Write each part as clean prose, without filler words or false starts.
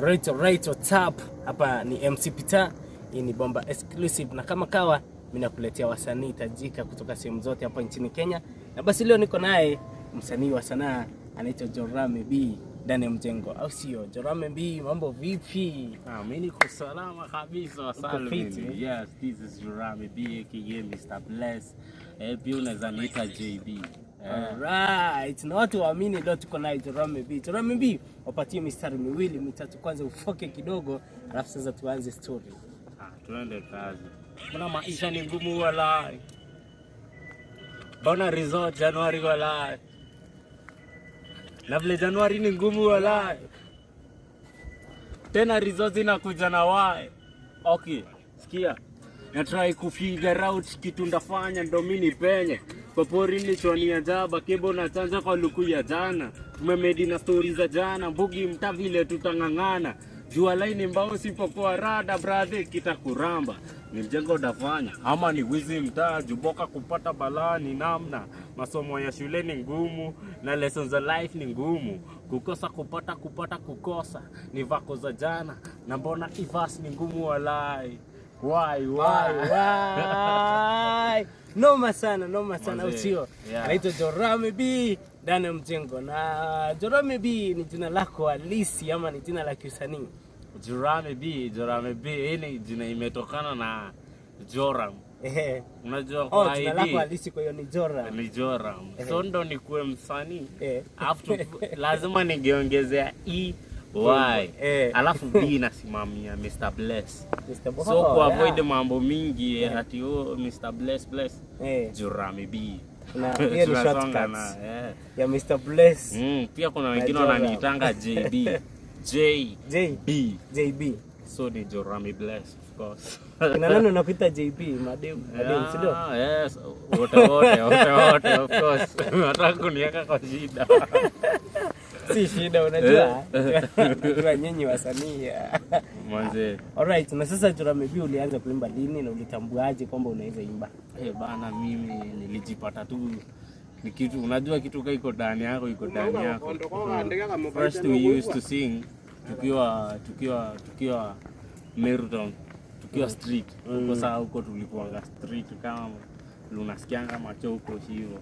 Alright, what's up? Hapa ni MC Peter. Hii ni Bomba Exclusive na kama kawa mimi nakuletea wasanii tajika kutoka sehemu zote hapa nchini Kenya. Na basi leo niko naye msanii wa sanaa anaitwa Jorame B ndani ya mjengo. Au sio? Jorame B, mambo vipi? Mimi niko salama kabisa, wasalimi. Yes, this is Jorame B aka Mr. Bless. Pia unaweza niita JB. Alright, na watu waamini leo tuko naye Jorame B. Jorame B, wapatie mistari miwili mitatu kwanza ufoke kidogo, alafu sasa tuanze story. Tuende kazi. Kuna maisha ni ngumu wala. Bona resort Januari wala. Na vile Januari ni ngumu wala. Tena resort zinakuja na wae. Okay, sikia. Na try kufigure out kitu ndafanya ndo mimi penye. Kwa pori nilichonia jaba kebo na chanja kwa luku ya jana. Tumemedi na stories za jana, mbugi mta vile tutangangana. Jua line mbao sipokuwa rada brother kitakuramba. Ni mjengo dafanya ama ni wizi mtaa juboka kupata balaa ni namna. Masomo ya shule ni ngumu na lessons za life ni ngumu. Kukosa kupata kukosa ni vako za jana na mbona ivas ni ngumu walai. Why? Noma sana usio. Anaitwa Jorame B ndani ya mjengo. Na Jorame B ni jina lako halisi ama ni jina la kiusanii? Jorame B hii ni jina imetokana na Joram. Unajua kwa jina lako halisi kwa hiyo ni Joram. Ni Joram. So ndo nikuwe msanii. After lazima ningeongezea Y. Alafu B nasimamia Mr. Bless. So ku avoid mambo mingi ati Mr. Bless. Jorame B. Na hiyo ni shortcut ya Mr. Bless. Pia kuna wengine wananiitanga JB. JB. So ni Jorame Bless of course. Kina nani unakuita JB? Madem, si ndio? Yes, wote of course. Nataka kuniweka kwa shida. Si shida unajua. Unajua nyinyi wasanii. Mwanzo. Alright, na sasa Jorame B ulianza kuimba lini na ulitambuaje kwamba unaweza imba? Bana mimi nilijipata tu ni kitu unajua kitu iko ndani yako. First we used to sing tukiwa Meruton, tukiwa street. Kwa sababu huko tulikuwa street kama unasikianga macho huko hivyo.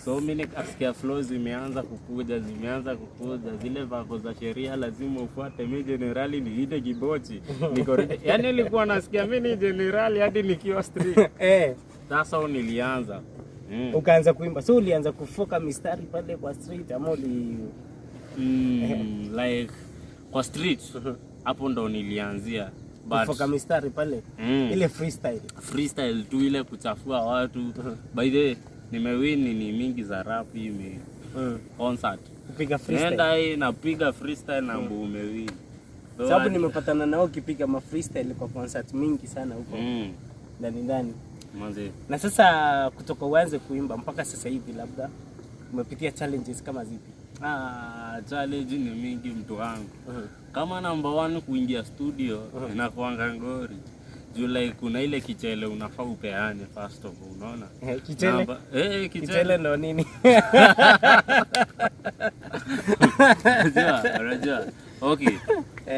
So mimi nikasikia flows zimeanza kukuja zile vako za sheria lazima ufuate. Mimi generali niite kibochi. Yaani nilikuwa nasikia mimi ni generali hadi nikiwa street. Sasa nilianza ukaanza kuimba. So ulianza kufoka mistari pale kwa street ama like kwa street hapo ndo nilianzia. Kufoka mistari pale ile freestyle tu ile kuchafua watu. By the way nimewin ni mingi za rap hivi concert kupiga freestyle. Nenda napiga freestyle na umewin. Sababu nimepatana nao kipiga ma freestyle kwa concert mingi sana huko ndani. Manze. Na sasa kutoka uanze kuimba mpaka sasa hivi labda umepitia challenges kama zipi? Challenge ni mingi mtu wangu. Kama number 1 kuingia studio inakuanga ngori. Like kuna ile kichele unafaa upeane first of all, unaona? Kichele ndo nini? Unajua. Okay.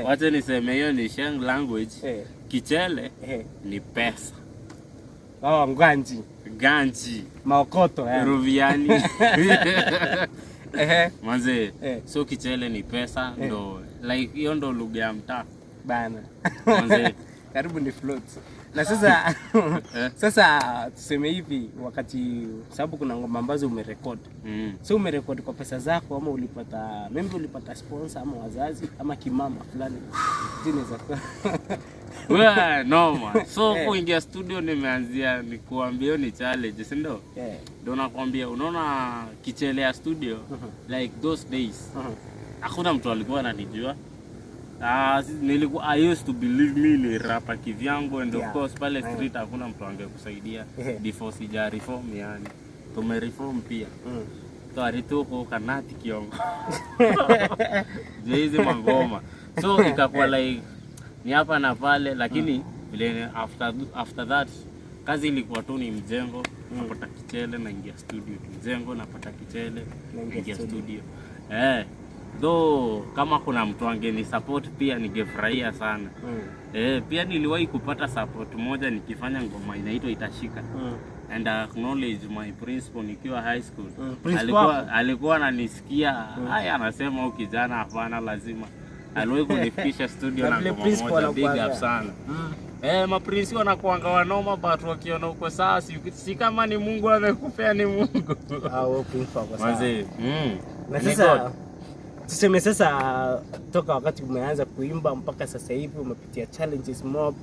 Wacha niseme hiyo ni shang language. Kichele ni pesa. Ganji. Maokoto Ruviani. Manze. So kichele ni pesa ndo like hiyo ndo lugha ya mtaa bana. Manze. Karibu ni float. Na sasa tuseme hivi wakati sababu kuna ngoma ambazo umerecord. So umerecord kwa pesa zako ama ulipata sponsor ama wazazi ama kimama fulani? Jini zako. Wewe noma. So kuingia studio nimeanzia nikuambia ni challenge, si ndio? Ndio nakwambia unaona kichele ya studio like those days. Hakuna mtu alikuwa ananijua. I used to believe me ni rapa kivyangu and of course pale street hakuna mtu angekusaidia before sija reform yani. Tumereform pia. Tuarituko kanati kiongo. Hizi mangoma. So ikakuwa like ni hapa na pale lakini vile after that kazi ilikuwa tu ni mjengo, napata kichele naingia studio. Mjengo napata kichele naingia studio. Though kama kuna mtu angeni support pia ningefurahia sana. Pia niliwahi kupata support moja nikifanya ngoma inaitwa Itashika. And I acknowledge my principal nikiwa high school. Alikuwa ananisikia, haya anasema huyu kijana hapana lazima. Aliwahi kunifikisha studio na ngoma moja, big up sana. Maprinsi wanakuanga wanoma but wakiona uko sawa si kama ni Mungu amekupea ni Mungu. Manze. Na sasa tuseme sasa toka wakati umeanza kuimba mpaka sasa hivi umepitia challenges mob.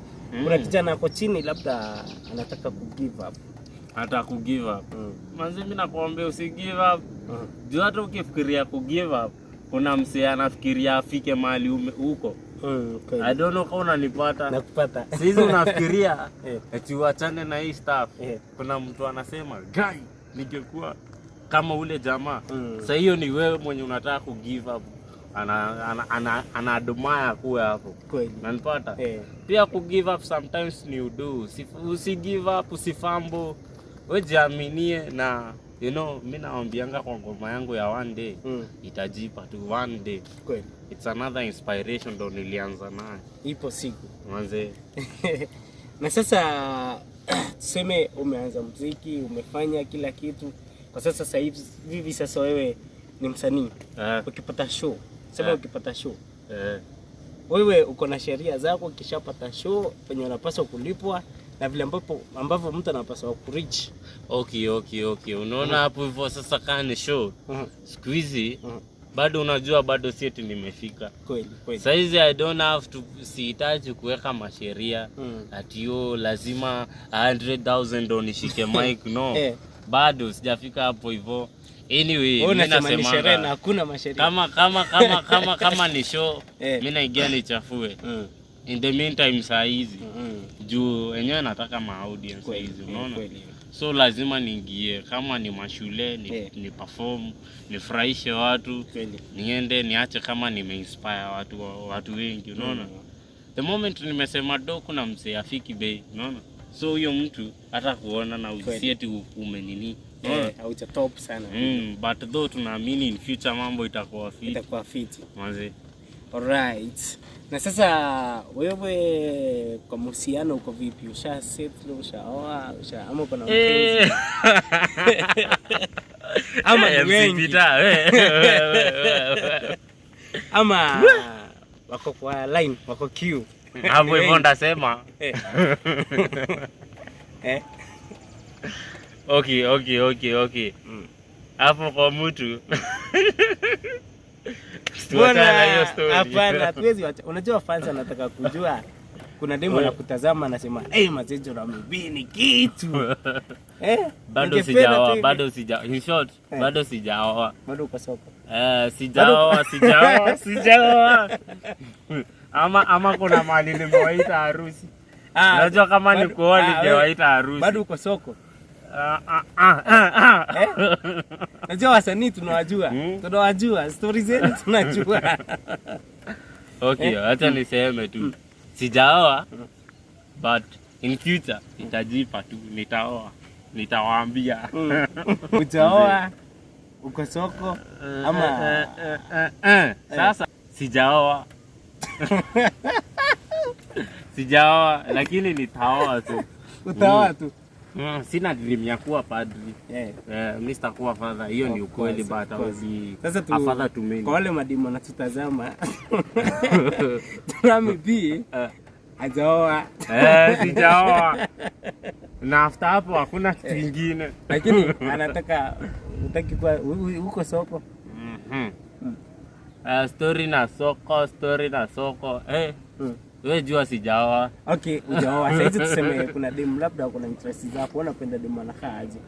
Kuna kijana hapo chini labda anataka ku give up. Hata ku give up. Manze mimi nakuambia usi give up. Juu hata ukifikiria ku give up kuna msee anafikiria afike mahali huko. Okay. I don't know kama unanipata. Nakupata. Sisi unafikiria eti uachane na hii stuff. Kuna mtu anasema, "Guy, ningekuwa kama ule jamaa." Sasa hiyo ni wewe mwenye unataka ku give up. Anaadmire kuwa hapo. Kweli. Unanipata? Pia ku give up sometimes ni udo. Usi give up, usifambo. Wewe jiaminie na you know, mimi naambianga kwa ngoma yangu ya one day itajipa tu one day. Kweli. It's another inspiration ndo nilianza nayo. Ipo siku. Manze. Na sasa tuseme umeanza muziki, umefanya kila kitu. Kwa sasa hivi sasa wewe ni msanii. Ukipata show, sema ukipata show. Wewe uko na sheria zako ukishapata show penye unapaswa kulipwa na vile ambavyo mtu anapaswa kureach. Okay. Unaona hapo hivyo sasa kani show. Siku hizi bado unajua bado sieti nimefika. Kweli. Sasa hizi I don't have to sihitaji kuweka masheria ati lazima 100,000 ndo nishike mic no. Bado sijafika hapo hivyo. Anyway, mimi nasema na hakuna masheria. Kama ni show, mimi naingia nichafue. In the meantime saa hizi juu wenyewe nataka audience hizi unaona. So lazima niingie kama ni mashule ni perform, nifurahishe watu, niende niache kama nimeinspire watu wengi unaona. The moment nimesema kuna msee afiki bei unaona. So huyo mtu hata kuona na usieti umenini hauja top sana. But though tunaamini in future mambo itakuwa fit. Manze. Alright. Na sasa wewe kwa mahusiano uko vipi? Usha settle, ushaoa, ama uko na mpenzi? Ama ni wengi? Ama wako kwa line, wako queue. Hapo hivyo ndasema. Okay. Hapo kwa mtu. Hapana, hatuwezi wacha. Unajua fans anataka kujua. Kuna demo na kutazama anasema, mazejo na mbini kitu." Bado sijaoa. In short, bado sijaoa. Bado uko soko. Sijaoa. Ama kuna mali nimewaita harusi. Unajua kama ni kuoa ningewaita harusi. Bado uko soko. Najua wasanii tunawajua, stories zenu tunajua. Okay, acha niseme tu. Sijaoa but in future itajipa tu, nitawaambia. Ujaoa, uko soko ama sasa sijaoa lakini nitaoa tu. Utaoa tu. Sina dream ya kuwa padri. Mimi sitakuwa father, hiyo ni ukweli but sasa father to me. Kwa wale madimo natutazama. Tunamipi ajaoa. Sijaoa. Na after hapo hakuna kitu kingine. Lakini anataka utaki kwa huko soko. Story na soko. Wewe jua sijaoa. Okay, hujaoa. Sasa hizi tuseme kuna demu labda kuna interest zako, unapenda demu anakaa aje?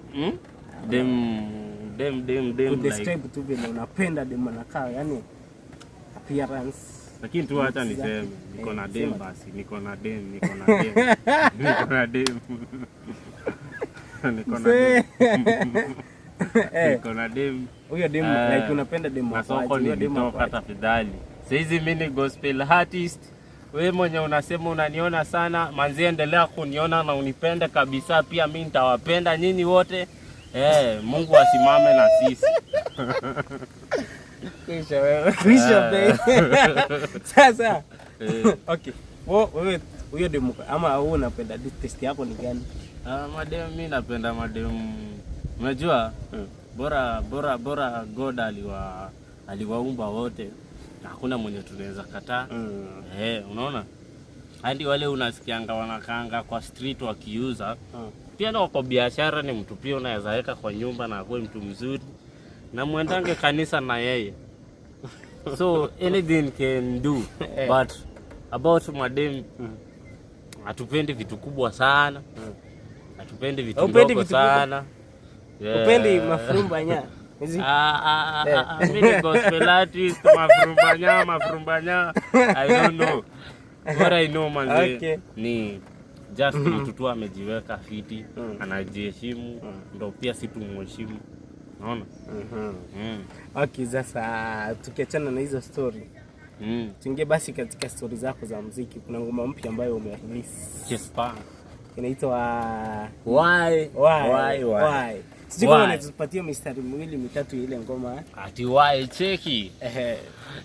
Dem describe tu vile unapenda demu anakaa, yani appearance. Lakini tu acha niseme, niko na dem basi, niko na dem. Huyo demu like unapenda demu aje? Soko ni demu tafadhali. Sasa hizi mimi ni gospel artist. Wewe mwenye unasema unaniona sana, manzi endelea kuniona na unipende kabisa, pia mimi nitawapenda nyinyi wote. Mungu asimame na sisi. Kisha wewe. Kisha baby. Sasa. Okay. Wewe huyo demu ama wewe unapenda taste yako ni gani? Madem mimi napenda madem. Unajua? Bora God aliwaumba wote. Hakuna mwenye tunaweza kataa. Unaona? Hadi wale unasikianga wanakaanga kwa street wakiuza. Pia na kwa biashara ni mtu pia unaweza weka kwa nyumba na akuwe mtu mzuri. Na muendange kanisa na yeye. So anything can do. But about madem hatupendi vitu kubwa sana. Hatupendi vitu ndogo sana. Upendi mafurumbanya. Mimi gospel artist mafurumbanya. I don't know. What I know manze ni just mtu tu amejiweka fiti, anajiheshimu, ndio pia si tumheshimu. Unaona? Okay, sasa tukiachana na hizo story. Tuingie basi katika story zako za muziki. Kuna ngoma mpya ambayo umerelease. Yes pa. Inaitwa Why. Sijui kama unatupatia mistari miwili mitatu ile ngoma. Ati why cheki.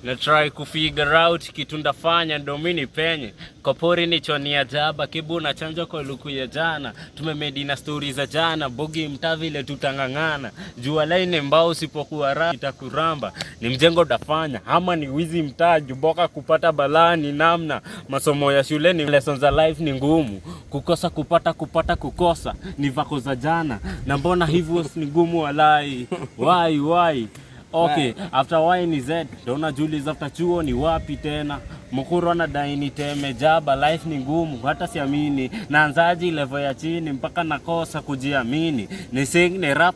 Na try kufigure out kitu ndafanya ndo mimi penye. Kopori ni choni ya jaba kibu na chanjo kwa luku ya jana. Tumemedi na stories za jana. Bogi mta vile tutangangana. Jua line mbao usipokuwa raha itakuramba. Ni mjengo dafanya ama ni wizi mtaa juboka kupata balani namna. Masomo ya shule ni lessons za life ni ngumu. Kukosa kupata kukosa ni vako za jana. Na mbona hivyo ni ngumu walai. Why? Okay, after why ni Z, dona Julius after chuo ni wapi tena? Mukuru na daini teme jaba, life ni ngumu, hata siamini. Naanzaji level ya chini, mpaka nakosa kujiamini. Ni sing, ni rap,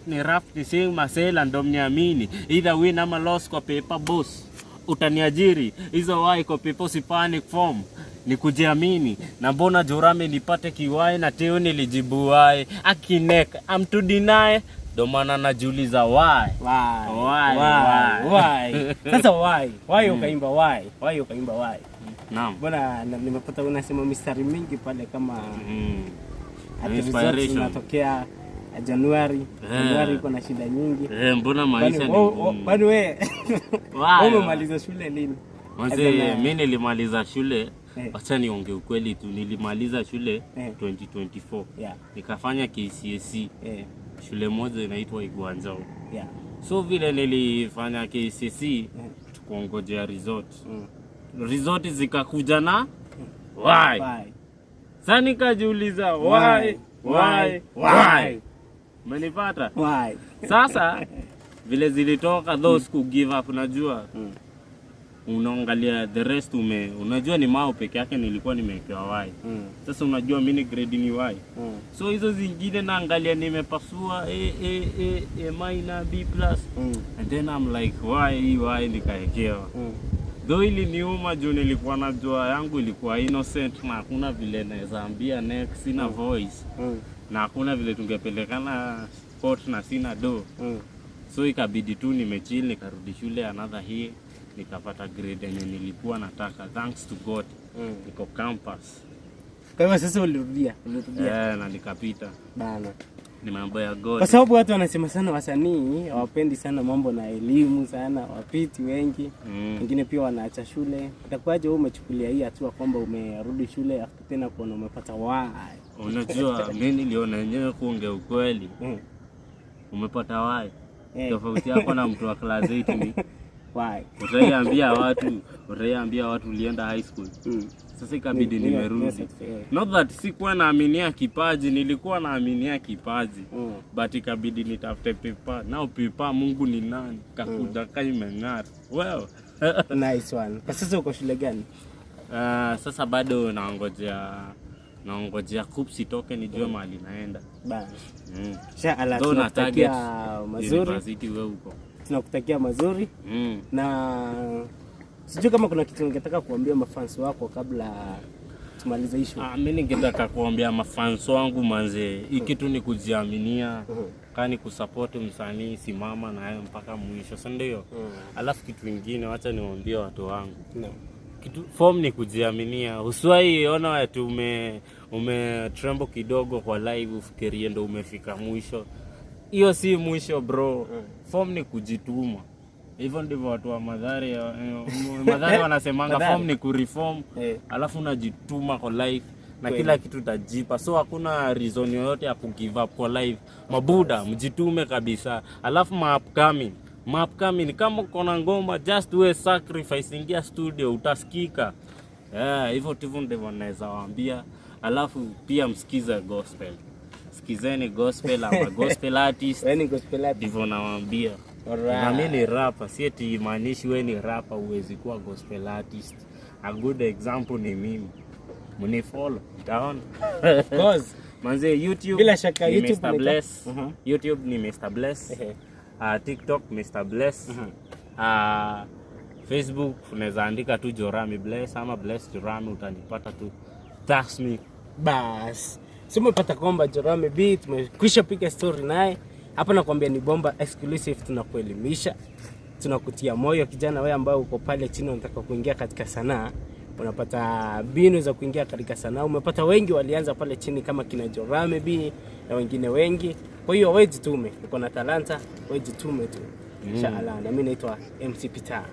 ni sing, masela ndo mniamini. Either win ama loss kwa paper boss. Utaniajiri, hizo why kwa paper si panic form. Ni kujiamini, na mbona jorame nipate kiwai na teo nilijibuai. Akinek, I'm to deny. Ndo maana najiuliza why. Sasa why ukaimba why? Why ukaimba why? Naam. Mbona nimepata unasema mistari mingi pale kama inspiration inatokea Januari iko na shida nyingi. Mbona maisha ni bado wewe umemaliza shule lini? Mzee mimi nilimaliza shule. Acha niongee ukweli tu, nilimaliza shule 2024. Nikafanya KCSE. Shule moja inaitwa Iguanzao. So vile nilifanya KCSE tukuongojea resort. Resort zikakuja na why. Sasa nikajiuliza why. Umenipata? Why? Sasa vile zilitoka those who give up unajua. Unaangalia the rest unajua ni mao peke yake nilikuwa nimewekewa why. Sasa unajua mimi grade ni why. So hizo zingine naangalia nimepasua A minor B+. And then I'm like why nikaekewa. Though ili niuma juu nilikuwa najua yangu ilikuwa innocent na hakuna vile naweza ambia next sina voice. Na hakuna vile tungepelekana sport na sina do. So ikabidi tu nimechill nikarudi shule another year. Nikapata grade yenye nilikuwa nataka thanks to God. Niko campus. Kwa hivyo sasa ulirudia. Na nikapita. Bana. Ni mambo ya God. Kwa sababu watu wanasema sana wasanii hawapendi sana mambo na elimu sana, wapiti wengi. Wengine pia wanaacha shule. Itakuwaje wewe umechukulia hii hatua kwamba umerudi shule afu tena kuona umepata why? Unajua mimi niliona yenyewe kuongea ukweli. Umepata why? Tofauti yako na mtu wa class 8 ni why? Utaiambia watu ulienda high school. Sasa ikabidi nimerudi. Not that sikuwa naaminia kipaji, nilikuwa naaminia kipaji. But ikabidi nitafute paper. Now paper Mungu ni nani? Kakuja kaimeng'ara. Well, nice one. Kwa sasa uko shule gani? Sasa bado naongojea KUPS itoke nijue mahali naenda. Bana. Tunakutakia mazuri. University wewe uko. Tunakutakia mazuri. Na sijui kama kuna kitu ungetaka kuambia mafans wako kabla tumalize issue. Mimi ningetaka kuambia mafans wangu manze, hii kitu ni kujiaminia. Kani kusupport msanii, simama na yeye mpaka mwisho, si ndio? Alafu kitu kingine acha niwaambie watu wangu. Kitu form ni kujiaminia. Usiwahi ona watu tremble kidogo kwa live ufikirie ndo umefika mwisho. Hiyo si mwisho bro. Form ni kujituma. Hivyo ndivyo watu wa Mathare wanasemanga form ni kureform, alafu unajituma kwa life na kila kitu tajipa. So hakuna reason yoyote ya kugive up kwa life. Mabuda mjitume kabisa. Alafu upcoming kama uko na ngoma, just do a sacrifice, ingia studio utasikika. Hivyo ndivyo naweza waambia. Alafu pia msikize gospel. Sikizeni gospel ama gospel artist. Wewe gospel artist. Ndivyo nawaambia. Na mimi ni rapper, si eti imaanishi wewe ni rapper uwezi kuwa gospel artist. A good example ni mimi. Mnifollow, utaona. Of course. Manze YouTube. Bila shaka ni YouTube Mr. Bless. YouTube ni Mr. Bless. TikTok Mr. Bless. Facebook unaweza andika tu Jorami Bless ama Bless Jorami, utanipata tu. That's me. Bas. Sema pata kwamba Jorami B tumekwisha piga story naye. Hapa nakwambia ni Bomba Exclusive, tunakuelimisha. Tunakutia moyo kijana wewe ambao uko pale chini unataka kuingia katika sanaa. Unapata mbinu za kuingia katika sanaa. Umepata wengi walianza pale chini kama kina Jorami B na wengine wengi. Kwa hiyo wewe jitume. Uko na talanta, wewe jitume tu. Inshallah. Na mimi naitwa MC Peter.